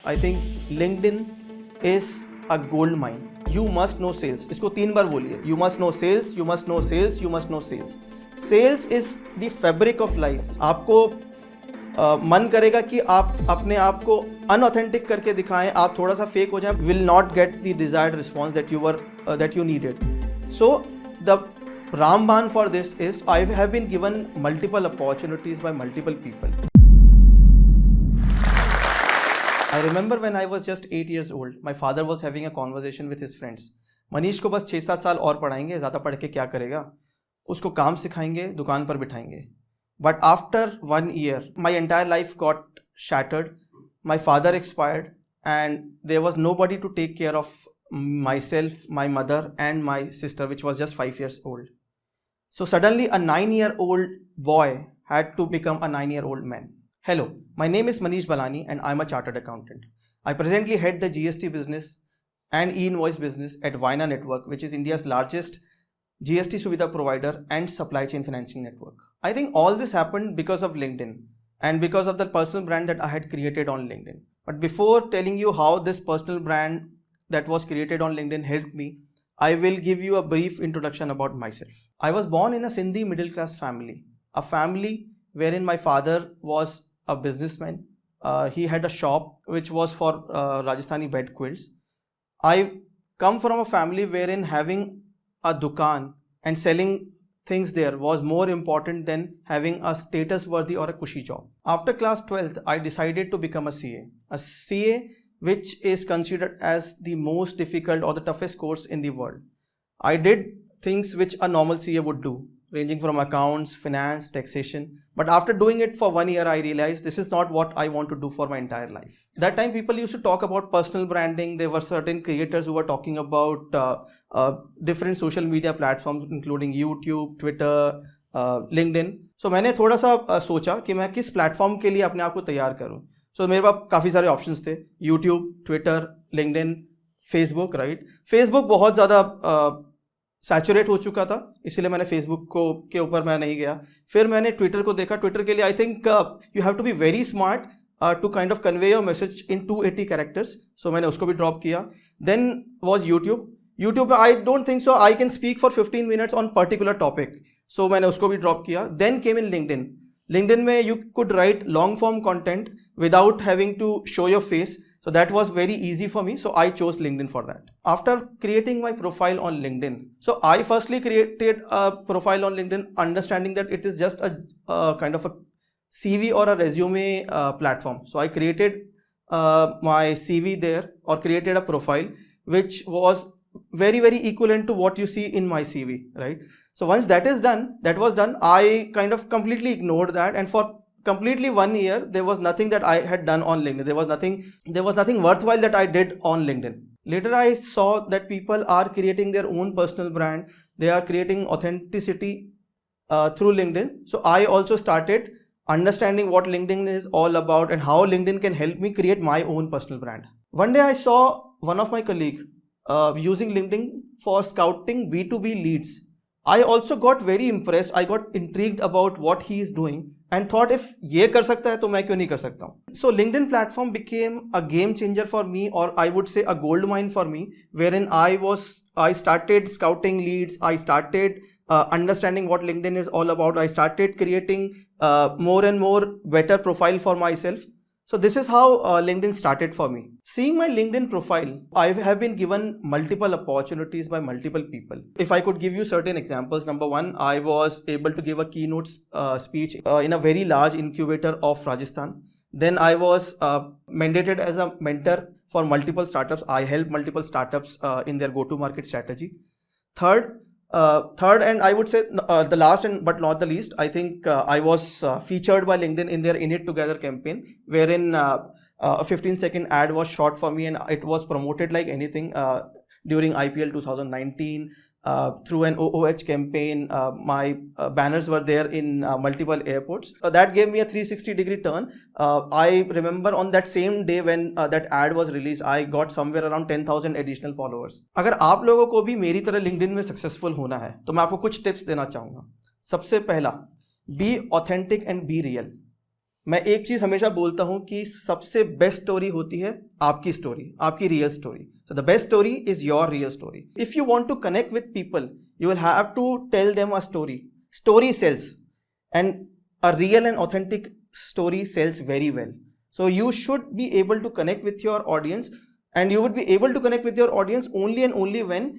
I think LinkedIn is a gold mine. You must know sales. इसको 3 बार बोलिए. You must know sales, you must know sales, you must know sales. Sales is the fabric of life. आपको मन करेगा कि आप अपने आप को अनऑथेंटिक करके दिखाएं, आप थोड़ा सा फेक हो जाएं, will not get the desired response that you needed. So the Ramban for this is I have been given multiple opportunities by multiple people. I remember when I was just 8 years old, my father was having a conversation with his friends. Manish को बस 6-7 साल और पढ़ाएंगे, ज़्यादा पढ़ के क्या करेगा, उसको काम सिखाएंगे, दुकान पर बिठाएंगे. But after 1 year, my entire life got shattered. My father expired and there was nobody to take care of myself, my mother and my sister, which was just 5 years old. So suddenly a 9-year-old boy had to become a 9-year-old man. Hello, my name is Manish Balani and I'm a chartered accountant. I presently head the GST business and e-invoice business at Vaina Network, which is India's largest GST Suvidha provider and supply chain financing network. I think all this happened because of LinkedIn and because of the personal brand that I had created on LinkedIn. But before telling you how this personal brand that was created on LinkedIn helped me, I will give you a brief introduction about myself. I was born in a Sindhi middle class family, a family wherein my father was a businessman. He had a shop which was for Rajasthani bed quilts. I come from a family wherein having a dukaan and selling things there was more important than having a status worthy or a cushy job. After class 12th, I decided to become a CA. A CA which is considered as the most difficult or the toughest course in the world. I did things which a normal CA would do, ranging from accounts, finance, taxation. But after doing it for 1 year, I realized this is not what I want to do for my entire life. That time people used to talk about personal branding. There were certain creators who were talking about different social media platforms, including YouTube, Twitter, LinkedIn. So मैंने थोड़ा सा सोचा कि मैं किस platform के लिए अपने आप को तैयार करूं. So मेरे पास काफ़ी सारे ऑप्शंस थे. YouTube, Twitter, LinkedIn, Facebook, right? Facebook बहुत ज़्यादा सैचुरेट हो चुका था, इसलिए मैंने फेसबुक को के ऊपर मैं नहीं गया. फिर मैंने ट्विटर को देखा. ट्विटर के लिए I think you have to be very smart to kind of convey your message in 280 characters. So मैंने उसको भी ड्रॉप किया. Then was YouTube I don't think so I can speak for 15 minutes on particular topic. So मैंने उसको भी drop किया. Then came in LinkedIn में you could write long form content without having to show your face. So that was very easy for me. So I chose LinkedIn for that. After creating my profile on LinkedIn, so I firstly created a profile on LinkedIn understanding that it is just a kind of a CV or a resume platform. So I created my CV there or created a profile which was very equivalent to what you see in my CV, right? So once that was done, I kind of completely ignored that, and for completely 1 year there was nothing that I had done on LinkedIn. There was nothing worthwhile that I did on LinkedIn. Later I saw that people are creating their own personal brand. They are creating authenticity through LinkedIn. So I also started understanding what LinkedIn is all about and how LinkedIn can help me create my own personal brand. One day I saw one of my colleagues using LinkedIn for scouting B2B leads. I also got very impressed. I got intrigued about what he is doing and thought if ये कर सकता है तो मैं क्यों नहीं कर सकता हूँ. So LinkedIn platform became a game changer for me, or I would say a gold mine for me, wherein I started scouting leads. I started understanding what LinkedIn is all about. I started creating more and more better profile for myself. So this is how LinkedIn started for me. Seeing my LinkedIn profile, I have been given multiple opportunities by multiple people. If I could give you certain examples, number one, I was able to give a keynote speech in a very large incubator of Rajasthan. Then I was mandated as a mentor for multiple startups. I helped multiple startups in their go-to-market strategy. Third, and I would say the last and but not the least, I think I was featured by LinkedIn in their In It Together campaign, wherein a 15-second ad was shot for me and it was promoted like anything during IPL 2019 through an OOH campaign. My banners were there in multiple airports. That gave me a 360-degree turn. I remember on that same day when that ad was released, I got somewhere around 10,000 additional followers. अगर आप लोगों को भी मेरी तरह LinkedIn में successful होना है तो मैं आपको कुछ टिप्स देना चाहूँगा. सबसे पहला, be authentic and be real. मैं एक चीज हमेशा बोलता हूं कि सबसे बेस्ट स्टोरी होती है आपकी स्टोरी, आपकी real story. So the best story is your real story. If you want to connect with people, you will have to tell them a story. Story sells, and a real and authentic story sells very well. So you should be able to connect with your audience, and you would be able to connect with your audience only and only when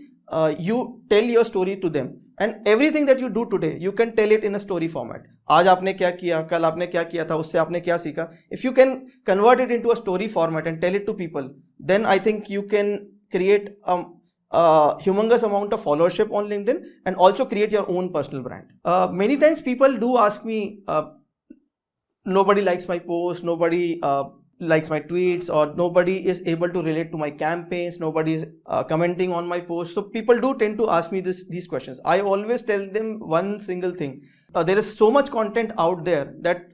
you tell your story to them. And everything that you do today, you can tell it in a story format. आज आपने क्या किया, कल आपने क्या किया था, उससे आपने क्या सीखा. If you can convert it into a story format and tell it to people, then I think you can create a humongous amount of followership on LinkedIn and also create your own personal brand. Many times people do ask me, nobody likes my post, nobody likes my tweets, or nobody is able to relate to my campaigns, nobody is commenting on my posts. So people do tend to ask me these questions. I always tell them one single thing. There is so much content out there that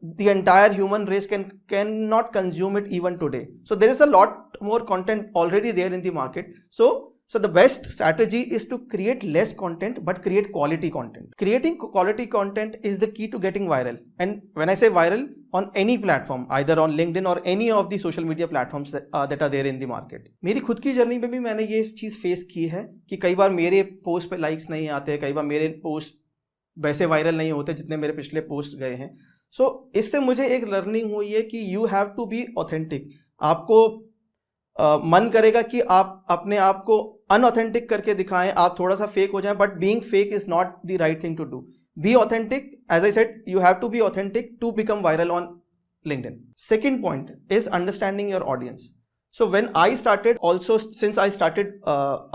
the entire human race cannot consume it even today. So there is a lot more content already there in the market. So the best strategy is to create less content but create quality content. Creating quality content is the key to getting viral. And when I say viral, on any platform, either on LinkedIn or any of the social media platforms that are there in the market. मेरी खुद की journey पे भी मैंने ये चीज़ face की है कि कई बार मेरे पोस्ट पे लाइक्स नहीं आते, कई बार मेरे पोस्ट वैसे वायरल नहीं होते जितने मेरे पिछले पोस्ट गए हैं. सो इससे मुझे एक लर्निंग हुई है कि you have to be authentic. आपको मन करेगा कि आप अपने आप को अनऑथेंटिक करके दिखाएं, आप थोड़ा सा फेक हो जाएं, but being fake is not the right thing to do. Be authentic. As I said, you have to be authentic to become viral on LinkedIn. Second point is understanding your audience. So when I started, also since I started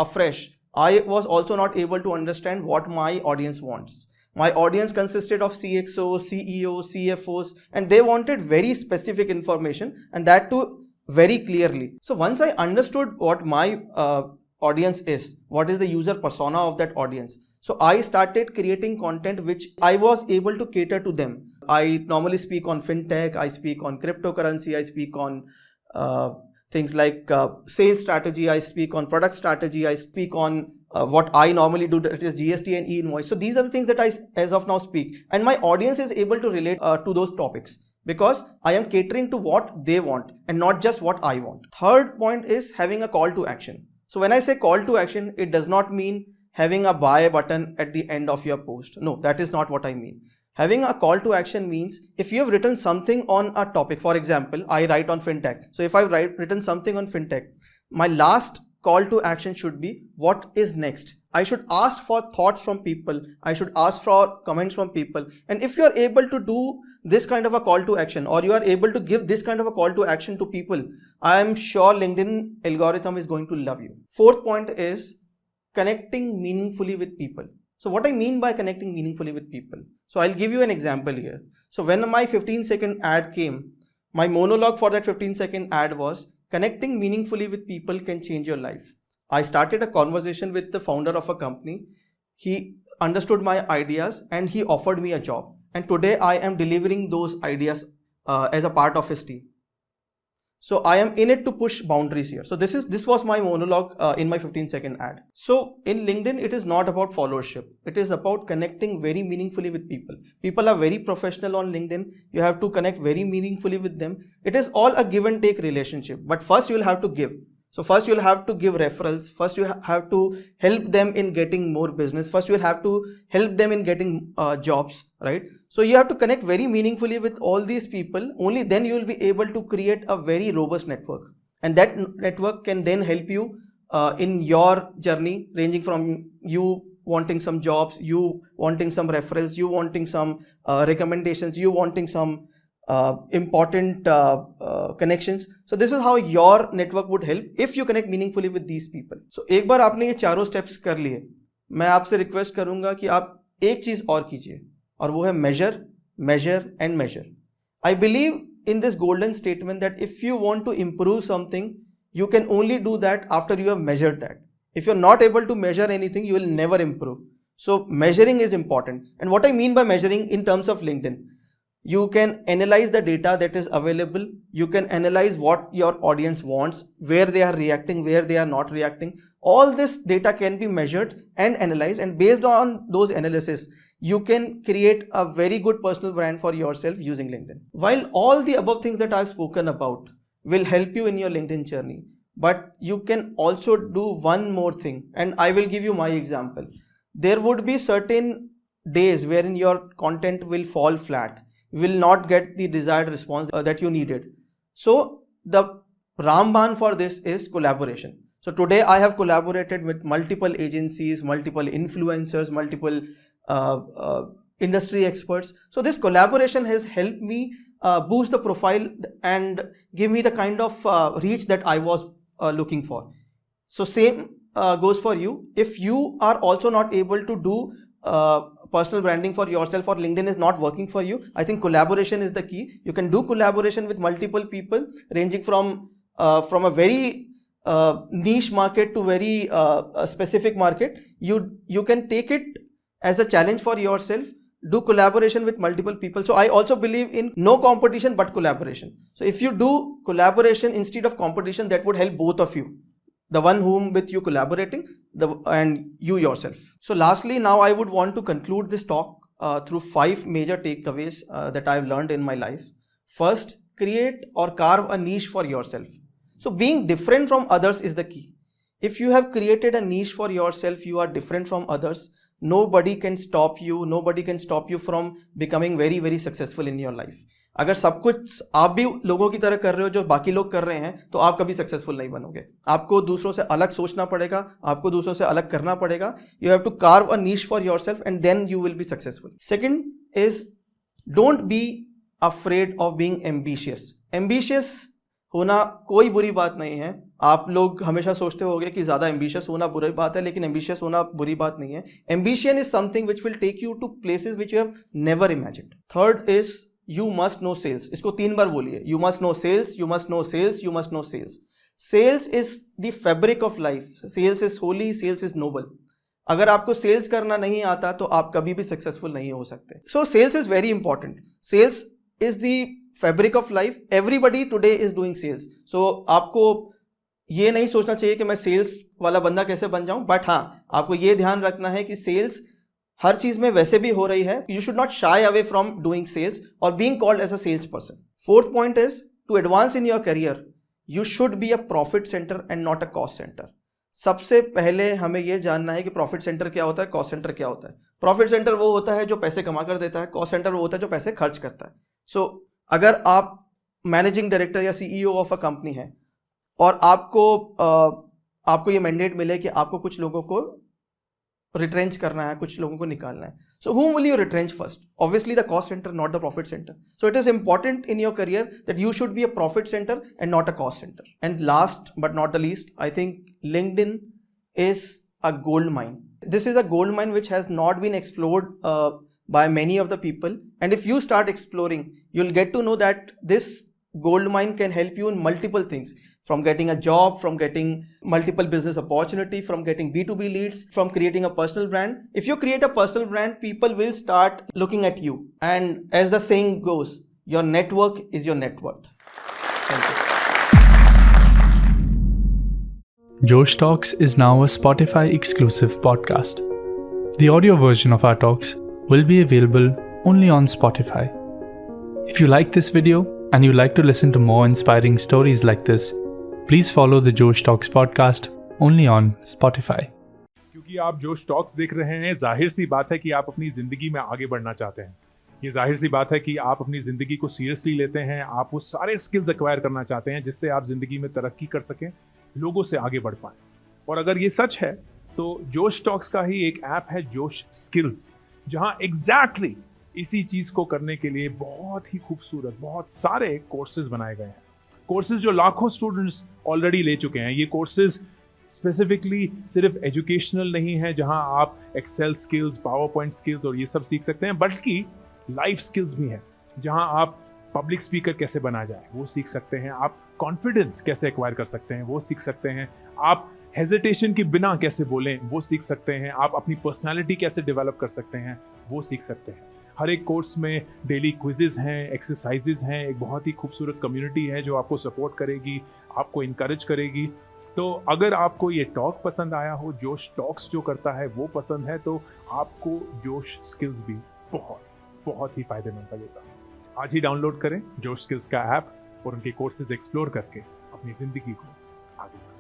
afresh, I was also not able to understand what my audience wants. My audience consisted of CXOs, CEOs, CFOs, and they wanted very specific information, and that too very clearly. So once I understood what my audience is, what is the user persona of that audience, so I started creating content which I was able to cater to them. I normally speak on fintech, I speak on cryptocurrency, I speak on things like sales strategy, I speak on product strategy, I speak on what I normally do, that is GST and e-invoice. So these are the things that I as of now speak, and my audience is able to relate to those topics because I am catering to what they want and not just what I want. Third point is having a call to action. So when I say call to action, it does not mean having a buy button at the end of your post. No, that is not what I mean. Having a call to action means if you have written something on a topic, for example, I write on fintech. So if I've written something on fintech, my last call to action should be what is next. I should ask for thoughts from people. I should ask for comments from people. And if you are able to do this kind of a call to action, or you are able to give this kind of a call to action to people, I am sure LinkedIn algorithm is going to love you. Fourth point is connecting meaningfully with people. So what I mean by connecting meaningfully with people. So I'll give you an example here. So when my 15-second ad came, my monologue for that 15-second ad was connecting meaningfully with people can change your life. I started a conversation with the founder of a company. He understood my ideas and he offered me a job. And today I am delivering those ideas as a part of his team. So I am in it to push boundaries here. So this was my monologue in my 15-second ad. So in LinkedIn, it is not about followership. It is about connecting very meaningfully with people. People are very professional on LinkedIn. You have to connect very meaningfully with them. It is all a give and take relationship. But first you will have to give. So first you'll have to give referrals. First you have to help them in getting more business. First you'll have to help them in getting jobs, right? So you have to connect very meaningfully with all these people. Only then you will be able to create a very robust network. And that network can then help you in your journey, ranging from you wanting some jobs, you wanting some referrals, you wanting some recommendations, you wanting some important connections. So this is how your network would help if you connect meaningfully with these people. So एक बार आपने ये चारों steps कर लिए, मैं आपसे request करूंगा कि आप एक चीज और कीजिए, और वो है measure, measure and measure. I believe in this golden statement that if you want to improve something, you can only do that after you have measured that. If you're not able to measure anything, you will never improve. So measuring is important. And what I mean by measuring in terms of LinkedIn, you can analyze the data that is available. You can analyze what your audience wants, where they are reacting, where they are not reacting. All this data can be measured and analyzed, and based on those analysis, you can create a very good personal brand for yourself using LinkedIn. While all the above things that I've spoken about will help you in your LinkedIn journey, but you can also do one more thing, and I will give you my example. There would be certain days wherein your content will fall flat, will not get the desired response that you needed. So the Ramban for this is collaboration. So today I have collaborated with multiple agencies, multiple influencers, multiple industry experts. So this collaboration has helped me boost the profile and give me the kind of reach that I was looking for. So same goes for you. If you are also not able to do personal branding for yourself, or LinkedIn is not working for you, I think collaboration is the key. You can do collaboration with multiple people, ranging from a very niche market to very specific market. You can take it as a challenge for yourself. Do collaboration with multiple people. So I also believe in no competition but collaboration. So if you do collaboration instead of competition, that would help both of you, the one whom with you collaborating, and you yourself. So lastly, now I would want to conclude this talk through 5 major takeaways that I've learned in my life. First, create or carve a niche for yourself. So being different from others is the key. If you have created a niche for yourself, you are different from others. Nobody can stop you. Nobody can stop you from becoming very, very successful in your life. अगर सब कुछ आप भी लोगों की तरह कर रहे हो जो बाकी लोग कर रहे हैं, तो आप कभी सक्सेसफुल नहीं बनोगे. आपको दूसरों से अलग सोचना पड़ेगा, आपको दूसरों से अलग करना पड़ेगा. You have to carve a niche for yourself and then you will be successful. Second is, don't be afraid of being ambitious. Ambitious होना कोई बुरी बात नहीं है. आप लोग हमेशा सोचते होंगे कि ज़्यादा एम्बिशियस होना बुरी बात है, लेकिन एम्बिशियस होना बुरी बात नहीं है. Ambition is something which will take you to places which you have never imagined. Third is, you must know sales. इसको 3 बार बोलिए. You must know sales, you must know sales, you must know sales. Sales is the fabric of life. Sales is holy, sales is noble. अगर आपको sales करना नहीं आता तो आप कभी भी सक्सेसफुल नहीं हो सकते. So sales is very important. Sales is the fabric of life. Everybody today is doing sales. So आपको ये नहीं सोचना चाहिए कि मैं सेल्स वाला बंदा कैसे बन जाऊं, बट हाँ, आपको ये ध्यान रखना है कि सेल्स हर चीज में वैसे भी हो रही है. You should not shy away from doing sales और being called as a sales person. Fourth point is, to advance in your career you should be a profit centre and not a cost centre. सबसे पहले हमें यह जानना है कि profit centre क्या होता है, कॉस्ट सेंटर क्या होता है. प्रॉफिट सेंटर वो होता है जो पैसे कमा कर देता है. कॉस्ट सेंटर वो होता है जो पैसे खर्च करता है. सो अगर आप मैनेजिंग डायरेक्टर या CEO ऑफ अ कंपनी है और आपको ये मैंडेट मिले कि आपको कुछ लोगों को रिट्रेंच करना है, कुछ लोगों को निकालना है, सो whom will you retrench first? Obviously the cost center, not the profit center. So it is important in your career that you should be a profit center and not a cost center. And last but not the least, I think LinkedIn is a gold mine. This is a gold mine which has not been explored by many of the people. And if you start exploring, you'll get to know that this gold mine can help you in multiple things, from getting a job, from getting multiple business opportunity, from getting B2B leads, from creating a personal brand. If you create a personal brand, people will start looking at you. And as the saying goes, your network is your net worth. Thank you. Josh Talks is now a Spotify exclusive podcast. The audio version of our talks will be available only on Spotify. If you like this video and you like to listen to more inspiring stories like this, please follow the Josh Talks podcast only on Spotify. क्योंकि आप जोश talks देख रहे हैं, जाहिर सी बात है कि आप अपनी ज़िंदगी में आगे बढ़ना चाहते हैं. ये जाहिर सी बात है कि आप अपनी ज़िंदगी को सीरियसली लेते हैं. आप वो सारे स्किल्स एक्वायर करना चाहते हैं जिससे आप ज़िंदगी में तरक्की कर सकें, लोगों से आगे बढ़ पाएं. और अगर ये सच है तो जोश टॉक्स का ही एक ऐप है जोश स्किल्स, जहां एग्जैक्टली इसी चीज़ को करने के लिए बहुत ही खूबसूरत बहुत सारे कोर्सेज बनाए गए हैं. कोर्सेज जो लाखों स्टूडेंट्स ऑलरेडी ले चुके हैं. ये कोर्सेज स्पेसिफिकली सिर्फ एजुकेशनल नहीं है जहां आप Excel skills, PowerPoint skills और ये सब सीख सकते हैं, बल्कि लाइफ स्किल्स भी हैं जहां आप पब्लिक स्पीकर कैसे बना जाए वो सीख सकते हैं. आप कॉन्फिडेंस कैसे एक्वायर कर सकते हैं वो सीख सकते हैं. आप हेजिटेशन के बिना कैसे बोलें वो सीख सकते हैं. आप अपनी पर्सनालिटी कैसे डेवलप कर सकते हैं वो सीख सकते हैं. हर एक कोर्स में डेली क्विजेज हैं, एक्सरसाइजेज हैं, एक बहुत ही खूबसूरत कम्युनिटी है जो आपको सपोर्ट करेगी, आपको इनकरेज करेगी. तो अगर आपको ये टॉक पसंद आया हो, जोश टॉक्स जो करता है वो पसंद है, तो आपको जोश स्किल्स भी बहुत बहुत ही फायदेमंद लगेगा। आज ही डाउनलोड करें जोश स्किल्स का ऐप और उनके कोर्सेज एक्सप्लोर करके अपनी जिंदगी को आगे बढ़ाएं।